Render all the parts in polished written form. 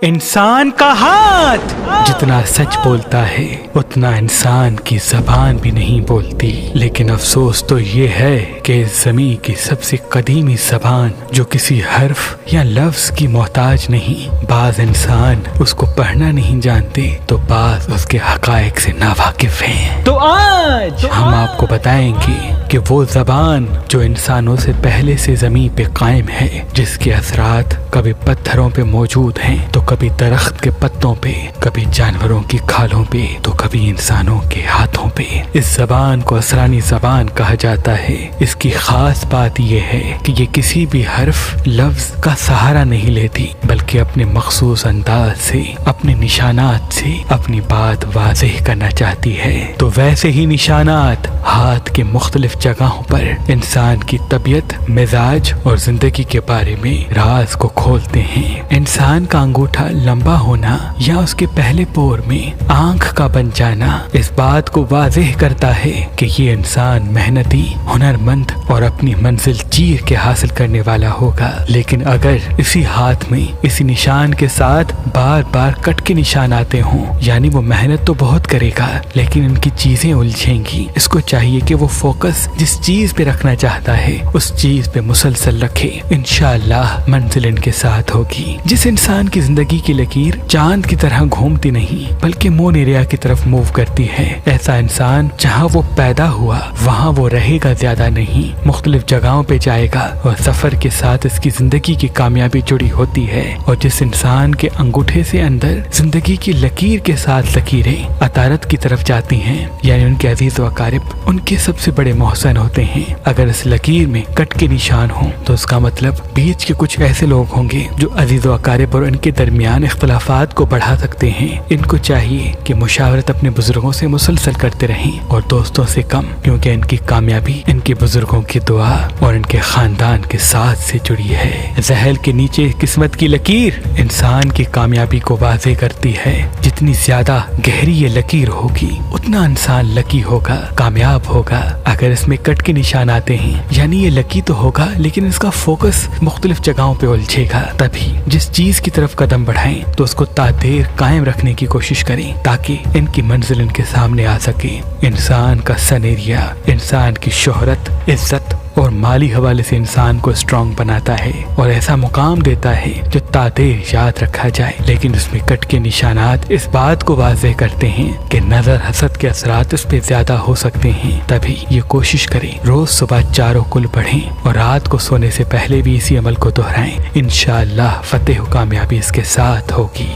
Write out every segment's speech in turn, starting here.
انسان کا ہاتھ جتنا سچ بولتا ہے اتنا انسان کی زبان بھی نہیں بولتی، لیکن افسوس تو یہ ہے کہ اس زمین کی سب سے قدیمی زبان جو کسی حرف یا لفظ کی محتاج نہیں، بعض انسان اس کو پڑھنا نہیں جانتے تو بعض اس کے حقائق سے ناواقف ہیں۔ تو آج ہم آپ کو بتائیں گے کہ وہ زبان جو انسانوں سے پہلے سے زمین پہ قائم ہے، جس کے اثرات کبھی پتھروں پہ موجود ہیں تو کبھی درخت کے پتوں پہ، کبھی جانوروں کی کھالوں پہ تو کبھی انسانوں کے ہاتھوں پہ۔ اس زبان کو اسرانی زبان کہا جاتا ہے۔ اس کی خاص بات یہ ہے کہ یہ کسی بھی حرف لفظ کا سہارا نہیں لیتی، بلکہ اپنے مخصوص انداز سے، اپنے نشانات سے اپنی بات واضح کرنا چاہتی ہے۔ تو ویسے ہی نشانات ہاتھ کے مختلف جگہوں پر انسان کی طبیعت، مزاج اور زندگی کے بارے میں راز کو کھولتے ہیں۔ انسان کا انگوٹھا لمبا ہونا یا اس کے پہلے پور میں آنکھ کا بن جانا اس بات کو واضح کرتا ہے کہ یہ انسان محنتی، ہنرمند اور اپنی منزل چیر کے حاصل کرنے والا ہوگا۔ لیکن اگر اسی ہاتھ میں اسی نشان کے ساتھ بار بار کٹ کے نشان آتے ہوں، یعنی وہ محنت تو بہت کرے گا لیکن ان کی چیزیں الجھیں گی۔ اس کو چاہیے کہ وہ فوکس جس چیز پہ رکھنا چاہتا ہے اس چیز پہ مسلسل رکھے، انشاءاللہ منزل ان کے ساتھ ہوگی۔ جس انسان کی زندگی کی لکیر چاند کی طرح گھومتی نہیں بلکہ مون ایریا کی طرف موو کرتی ہے، ایسا انسان جہاں وہ پیدا ہوا وہاں وہ رہے گا زیادہ نہیں، مختلف جگہوں پہ جائے گا اور سفر کے ساتھ اس کی زندگی کی کامیابی جڑی ہوتی ہے۔ اور جس انسان کے انگوٹھے سے اندر زندگی کی لکیر کے ساتھ لکیریں عطارت کی طرف جاتی ہیں، یعنی ان کے عزیز و اقارب ان کے سب سے بڑے محسن ہوتے ہیں، اگر اس لکیر میں کٹ کے نشان ہوں تو اس کا مطلب بیچ کے کچھ ایسے لوگ ہوں گے جو عزیز و اقارب اور ان کے درمیان اختلافات کو بڑھا سکتے ہیں۔ ان کو چاہیے کہ مشاورت اپنے بزرگوں سے مسلسل کرتے رہیں اور دوستوں سے کم، کیونکہ ان کی کامیابی ان کے بزرگوں کی دعا اور ان کے خاندان کے ساتھ سے جڑی ہے۔ ذہل کے نیچے قسمت کی لکیر انسان کی کامیابی کو واضح کرتی ہے۔ جتنی زیادہ گہری یہ لکیر ہوگی اتنا انسان لکی ہوگا، کامیاب ہوگا۔ اگر اس میں کٹ کے نشان آتے ہیں یعنی یہ لکی تو ہوگا لیکن اس کا فوکس مختلف جگہوں پہ الجھے گا، تبھی جس چیز کی طرف قدم بڑھائیں تو اس کو تا دیر قائم رکھنے کی کوشش کریں تاکہ ان کی منزل ان کے سامنے آ سکے۔ انسان کا سن ایریا انسان کی شہرت، عزت اور مالی حوالے سے انسان کو اسٹرانگ بناتا ہے اور ایسا مقام دیتا ہے جو تا دیر یاد رکھا جائے، لیکن اس میں کٹ کے نشانات اس بات کو واضح کرتے ہیں کہ نظر حسد کے اثرات اس پہ زیادہ ہو سکتے ہیں۔ تبھی یہ کوشش کریں روز صبح 4 کل پڑھیں اور رات کو سونے سے پہلے بھی اسی عمل کو دہرائیں، انشاءاللہ فتح و کامیابی اس کے ساتھ ہوگی۔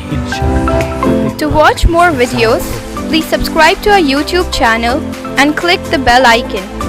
To watch more videos, please subscribe to our YouTube channel and click the bell icon.